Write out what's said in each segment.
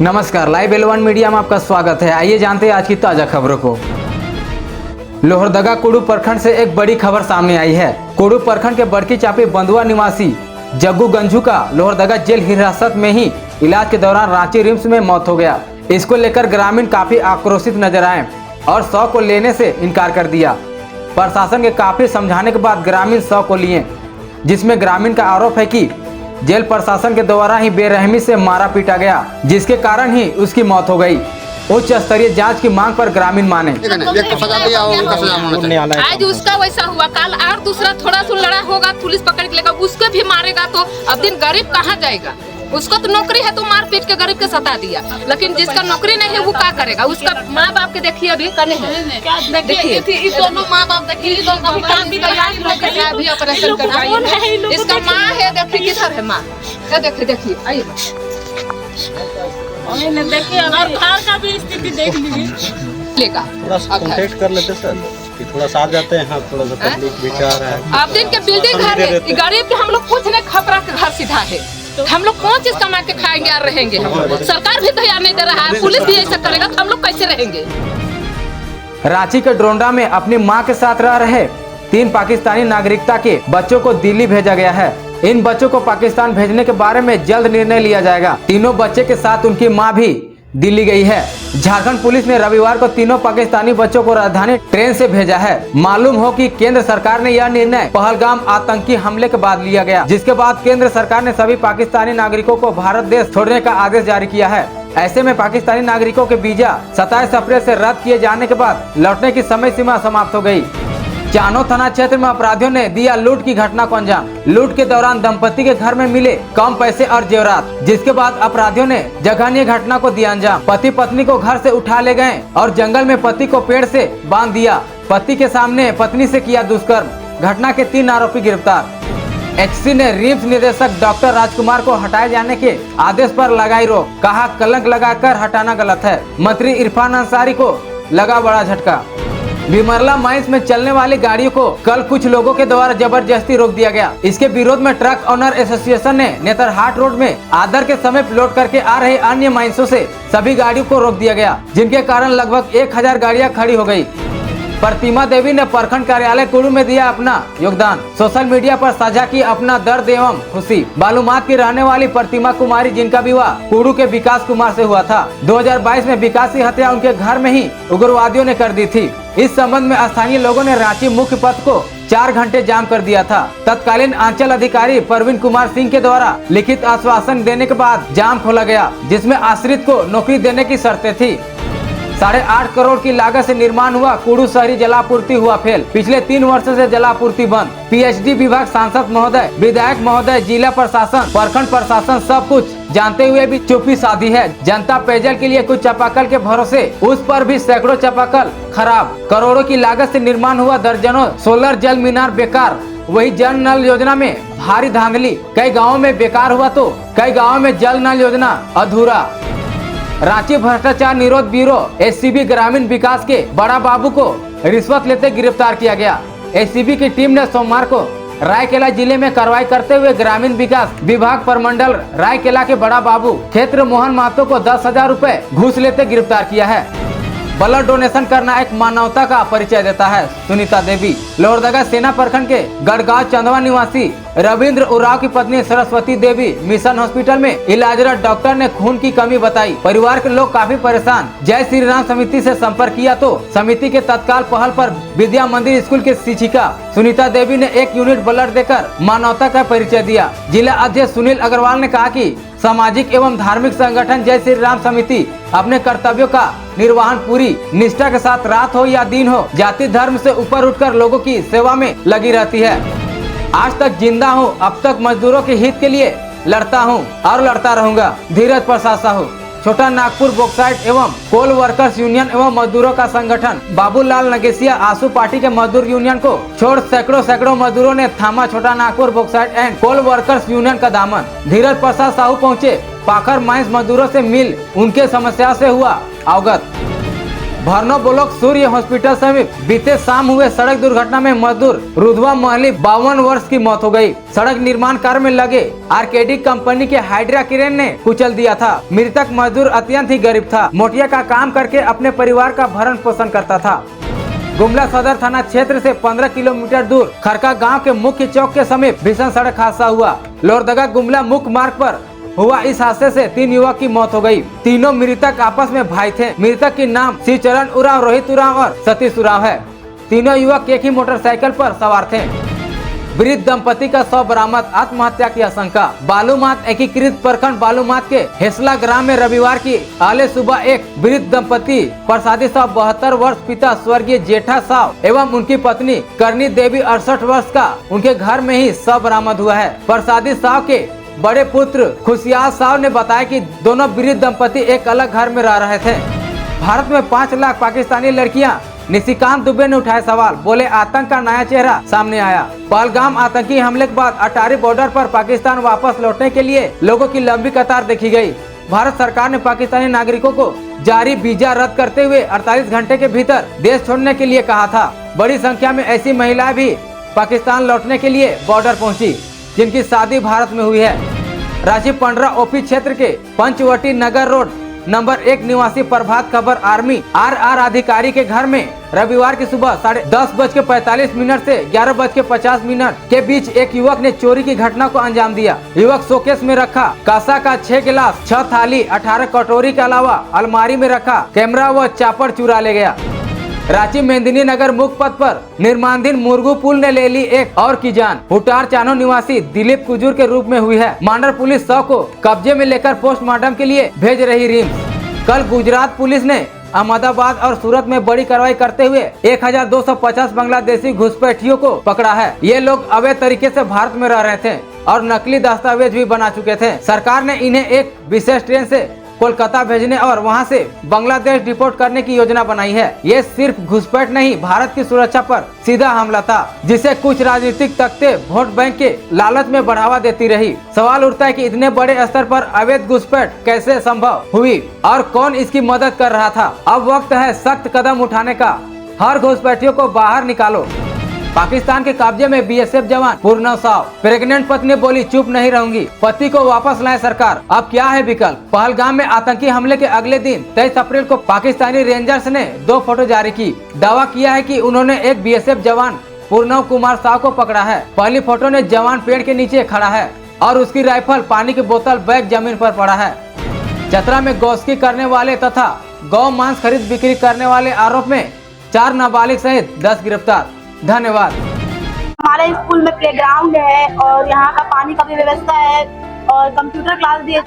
नमस्कार, live L1 media में आपका स्वागत है। आइए जानते हैं आज की ताजा खबरों को। लोहरदगा कुडू प्रखंड से एक बड़ी खबर सामने आई है। कुडू प्रखंड के बड़की चापी बंधुआ निवासी जग्गू गंजू का लोहरदगा जेल हिरासत में ही इलाज के दौरान रांची रिम्स में मौत हो गया। इसको लेकर ग्रामीण काफी आक्रोशित नजर आए और 100 को लेने से इनकार कर दिया। प्रशासन के काफी समझाने के बाद ग्रामीण 100 को लिए, जिसमें ग्रामीण का आरोप है कि जेल प्रशासन के द्वारा ही बेरहमी से मारा पीटा गया, जिसके कारण ही उसकी मौत हो गई। उच्च स्तरीय जांच की मांग पर ग्रामीण माने। आज उसका वैसा हुआ, कल और दूसरा थोड़ा सा लड़ा होगा, पुलिस पकड़ के लेगा, उसको भी मारेगा तो अब दिन गरीब कहाँ जाएगा। उसको तो नौकरी है तो मार पीट के गरीब के सता दिया, लेकिन जिसका नौकरी नहीं है वो क्या करेगा। उसका माँ बाप के देखिए अभी करने हैं, देखिए दोनों माँ बाप देखिए, अभी ऑपरेशन करना है। इसका माँ है, देखिए किधर है माँ, देखिए आइए देखिए, और घर का भी स्थिति देख लीजिए। थोड़ा सा कांटेक्ट कर लेते सर कि थोड़ा साथ जाते हैं। हाँ, थोड़ा सा तकलीफ विचार है। आप दिन के बिल्डिंग घर है, गरीब के हम लोग कुछ नहीं, खपरा के घर सीधा है। हम लोग कौन चीज कमा के खाएंगे और रहेंगे। हम सरकार भी ध्यान नहीं दे रहा है, पुलिस भी ऐसा करेगा तो हम लोग कैसे रहेंगे। रांची के ड्रोंडा में अपनी मां के साथ रह रहे 3 पाकिस्तानी नागरिकता के बच्चों को दिल्ली भेजा गया है। इन बच्चों को पाकिस्तान भेजने के बारे में जल्द निर्णय लिया जाएगा। तीनों बच्चे के साथ उनकी मां भी दिल्ली गई है। झारखंड पुलिस ने रविवार को तीनों पाकिस्तानी बच्चों को राजधानी ट्रेन से भेजा है। मालूम हो कि केंद्र सरकार ने यह निर्णय पहलगाम आतंकी हमले के बाद लिया गया, जिसके बाद केंद्र सरकार ने सभी पाकिस्तानी नागरिकों को भारत देश छोड़ने का आदेश जारी किया है। ऐसे में पाकिस्तानी नागरिकों के वीजा 27 अप्रैल से रद्द किए जाने के बाद लौटने की समय सीमा समाप्त हो गयी। चानो थाना क्षेत्र में अपराधियों ने दिया लूट की घटना को अंजाम। लूट के दौरान दंपति के घर में मिले कम पैसे और जेवरात, जिसके बाद अपराधियों ने जघन्य घटना को दिया अंजाम। पति पत्नी को घर से उठा ले गए और जंगल में पति को पेड़ से बांध दिया। पति के सामने पत्नी से किया दुष्कर्म। घटना के 3 आरोपी गिरफ्तार। एचसी ने रिम्स निदेशक डॉक्टर राजकुमार को हटाए जाने के आदेश पर लगाई रोक। कहा कलंक लगाकर हटाना गलत है। मंत्री इरफान अंसारी को लगा बड़ा झटका। बिमरला माइंस में चलने वाली गाड़ियों को कल कुछ लोगों के द्वारा जबरदस्ती रोक दिया गया। इसके विरोध में ट्रक ऑनर एसोसिएशन ने नेतरहाट रोड में आदर के समीप लोड करके आ रहे अन्य माइंसों से सभी गाड़ियों को रोक दिया गया, जिनके कारण लगभग 1000 गाड़ियां खड़ी हो गई। प्रतिमा देवी ने प्रखंड कार्यालय कुडू में दिया अपना योगदान। सोशल मीडिया पर साझा की अपना दर्द एवं खुशी। बालूमाथ की रहने वाली प्रतिमा कुमारी, जिनका विवाह कुडू के विकास कुमार से हुआ था। 2022 में विकास की हत्या उनके घर में ही उग्रवादियों ने कर दी थी। इस संबंध में स्थानीय लोगों ने रांची मुख्य पथ को 4 घंटे जाम कर दिया था। तत्कालीन अंचल अधिकारी प्रवीण कुमार सिंह के द्वारा लिखित आश्वासन देने के बाद जाम खोला गया, जिसमें आश्रित को नौकरी देने की शर्तें थी। 8.5 करोड़ की लागत से निर्माण हुआ कुडू शहरी जलापूर्ति हुआ फेल। पिछले 3 वर्षों से जलापूर्ति बंद। पीएचडी विभाग, सांसद महोदय, विधायक महोदय, जिला प्रशासन, प्रखंड प्रशासन सब कुछ जानते हुए भी चुप्पी साधी है। जनता पेयजल के लिए कुछ चापाकल के भरोसे, उस पर भी सैकड़ों चापाकल खराब। करोड़ों की लागत से निर्माण हुआ दर्जनों सोलर जल मीनार बेकार। वही जल नल योजना में भारी धांधली। कई गाँव में बेकार हुआ तो कई गाँव में जल नल योजना अधूरा। रांची भ्रष्टाचार निरोध ब्यूरो एससीबी ग्रामीण विकास के बड़ा बाबू को रिश्वत लेते गिरफ्तार किया गया। एससीबी की टीम ने सोमवार को रायकेला जिले में कार्रवाई करते हुए ग्रामीण विकास विभाग प्रमंडल रायकेला के बड़ा बाबू क्षेत्र मोहन महतो को 10,000 रुपए घूस लेते गिरफ्तार किया है। ब्लड डोनेशन करना एक मानवता का परिचय देता है। सुनीता देवी लोहरदगा सेना प्रखंड के गढ़गांव चंदवा निवासी रविंद्र उराव की पत्नी सरस्वती देवी मिशन हॉस्पिटल में इलाजरत डॉक्टर ने खून की कमी बताई। परिवार के लोग काफी परेशान। जय श्री राम समिति से संपर्क किया तो समिति के तत्काल पहल पर विद्या मंदिर स्कूल के शिक्षिका सुनीता देवी ने 1 यूनिट ब्लड देकर मानवता का परिचय दिया। जिला अध्यक्ष सुनील अग्रवाल ने कहा कि सामाजिक एवं धार्मिक संगठन जय श्री राम समिति अपने कर्तव्यों का निर्वहन पूरी निष्ठा के साथ रात हो या दिन हो, जाति धर्म से ऊपर उठकर लोगों की सेवा में लगी रहती है। आज तक जिंदा हूँ, अब तक मजदूरों के हित के लिए लड़ता हूँ और लड़ता रहूंगा। धीरज प्रसाद साहू छोटा नागपुर बॉक्साइट एवं कोल वर्कर्स यूनियन एवं मजदूरों का संगठन बाबूलाल नगेसिया आसू पार्टी के मजदूर यूनियन को छोड़ सैकड़ों मजदूरों ने थामा Chota Nagpur bauxite and coal workers union का दामन। धीरज प्रसाद साहू पहुँचे पाखर माइंस मजदूरों से मिल उनके समस्या से हुआ अवगत। भरनो ब्लॉक सूर्य हॉस्पिटल समीप बीते शाम हुए सड़क दुर्घटना में मजदूर रुधवा महली 52 वर्ष की मौत हो गई। सड़क निर्माण कार्य में लगे आरकेडी कंपनी के हाइड्रा क्रेन ने कुचल दिया था। मृतक मजदूर अत्यंत ही गरीब था। मोटिया का काम करके अपने परिवार का भरण पोषण करता था। गुमला सदर थाना क्षेत्र से 15 किलोमीटर दूर खरका गांव के मुख्य चौक के समीप भीषण सड़क हादसा हुआ। लोहरदगा गुमला मुख्य मार्ग पर हुआ इस हादसे से 3 युवक की मौत हो गई। तीनों मृतक आपस में भाई थे। मृतक के नाम शिवचरण उरांव, रोहित उरांव और सतीश उरांव है। तीनों युवक एक ही मोटरसाइकिल पर सवार थे। वृद्ध दंपति का शव बरामद, आत्महत्या की आशंका। बालूमाथ एकीकृत प्रखंड बालूमाथ के हेसला ग्राम में रविवार की आले सुबह एक वृद्ध दंपति प्रसादी साव 72 वर्ष, पिता स्वर्गीय जेठा साव एवं उनकी पत्नी करनी देवी 68 वर्ष का उनके घर में ही शव बरामद हुआ है। प्रसादी साव के बड़े पुत्र खुशियाल साव ने बताया कि दोनों वृद्ध दंपति एक अलग घर में रह रहे थे। भारत में 5 लाख पाकिस्तानी लड़कियां, निशिकांत दुबे ने उठाए सवाल, बोले आतंक का नया चेहरा सामने आया। पहलगाम आतंकी हमले के बाद अटारी बॉर्डर पर पाकिस्तान वापस लौटने के लिए लोगों की लंबी कतार देखी गई। भारत सरकार ने पाकिस्तानी नागरिकों को जारी वीजा रद्द करते हुए 48 घंटे के भीतर देश छोड़ने के लिए कहा था। बड़ी संख्या में ऐसी महिलाएं भी पाकिस्तान लौटने के लिए बॉर्डर पहुंची, जिनकी शादी भारत में हुई है। रांची पंडरा ओपी क्षेत्र के पंचवटी नगर रोड नंबर 1 निवासी प्रभात खबर आर्मी आर अधिकारी के घर में रविवार की सुबह 10:45 से 11:50 के बीच एक युवक ने चोरी की घटना को अंजाम दिया। युवक शोकेस में रखा कांसा का 6 गिलास, 6 थाली, 18 कटोरी के अलावा अलमारी में रखा कैमरा व चापर चुरा ले गया। रांची मेंदिनी नगर मुख्य पथ पर निर्माणाधीन मुरगू पुल ने ले ली एक और की जान। हुटार चानो निवासी दिलीप कुजूर के रूप में हुई है। मांडर पुलिस शव को कब्जे में लेकर पोस्टमार्टम के लिए भेज रही रिम्स। कल गुजरात पुलिस ने अहमदाबाद और सूरत में बड़ी कार्रवाई करते हुए 1250 बांग्लादेशी घुसपैठियों को पकड़ा है। ये लोग अवैध तरीके से भारत में रह रहे थे और नकली दस्तावेज भी बना चुके थे। सरकार ने इन्हें एक विशेष ट्रेन से कोलकाता भेजने और वहां से बांग्लादेश डिपोर्ट करने की योजना बनाई है। ये सिर्फ घुसपैठ नहीं, भारत की सुरक्षा पर सीधा हमला था, जिसे कुछ राजनीतिक ताकतें वोट बैंक के लालच में बढ़ावा देती रही। सवाल उठता है कि इतने बड़े स्तर पर अवैध घुसपैठ कैसे संभव हुई और कौन इसकी मदद कर रहा था। अब वक्त है सख्त कदम उठाने का। हर घुसपैठियों को बाहर निकालो। पाकिस्तान के कब्जे में बीएसएफ जवान पूर्णव साव। प्रेग्नेंट पत्नी बोली चुप नहीं रहूंगी, पति को वापस लाए सरकार। अब क्या है विकल्प? पहलगाम में आतंकी हमले के अगले दिन 23 अप्रैल को पाकिस्तानी रेंजर्स ने 2 फोटो जारी की। दावा किया है कि उन्होंने एक बीएसएफ जवान पूर्णव कुमार साव को पकड़ा है। पहली फोटो में जवान पेड़ के नीचे खड़ा है और उसकी राइफल, पानी की बोतल, बैग जमीन पर पड़ा है। चतरा में गौस्की करने वाले तथा गौ मांस खरीद बिक्री करने वाले आरोप में 4 नाबालिग सहित 10 गिरफ्तार। धन्यवाद। हमारे स्कूल में प्लेग्राउंड है और यहाँ का पानी का भी व्यवस्था है और कंप्यूटर क्लास भी है।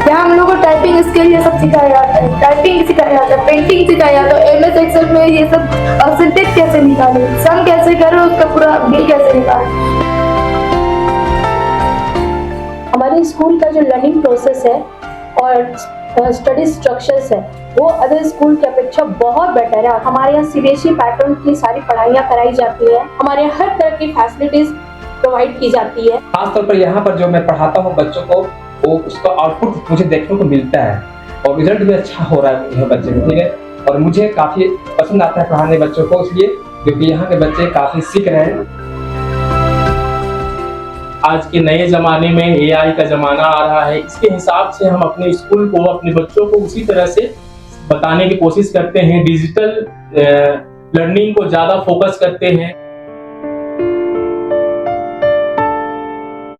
यहाँ हम लोग को टाइपिंग स्किल ये सब सिखाया जाता है, टाइपिंग सिखाया जाता है, पेंटिंग सिखाया जाता है, एमएस एक्सेल में ये सब सिंटेक्स कैसे निकाले, सम कैसे करो, उसका पूरा बिल कैसे निकाले। हमारे स्कूल का जो लर्निंग प्रोसेस है और स्टडी स्ट्रक्चर्स है वो अदर स्कूल की अपेक्षा बहुत बेटर है। हमारे यहाँ सीबीएसई पैटर्न की सारी पढ़ाइयाँ कराई जाती है। हमारे यहाँ हर तरह की फैसिलिटीज प्रोवाइड की जाती है। खासतौर पर यहाँ पर जो मैं पढ़ाता हूँ बच्चों को, वो उसका आउटपुट मुझे देखने को मिलता है और रिजल्ट भी अच्छा हो रहा है बच्चे में, ठीक है। और मुझे काफ़ी पसंद आता है पढ़ाने बच्चों को, इसलिए क्योंकि यहाँ के बच्चे काफ़ी सीख रहे हैं। आज के नए ज़माने में एआई का ज़माना आ रहा है, इसके हिसाब से हम अपने स्कूल को, अपने बच्चों को उसी तरह से बताने की कोशिश करते हैं। डिजिटल लर्निंग को ज़्यादा फोकस करते हैं।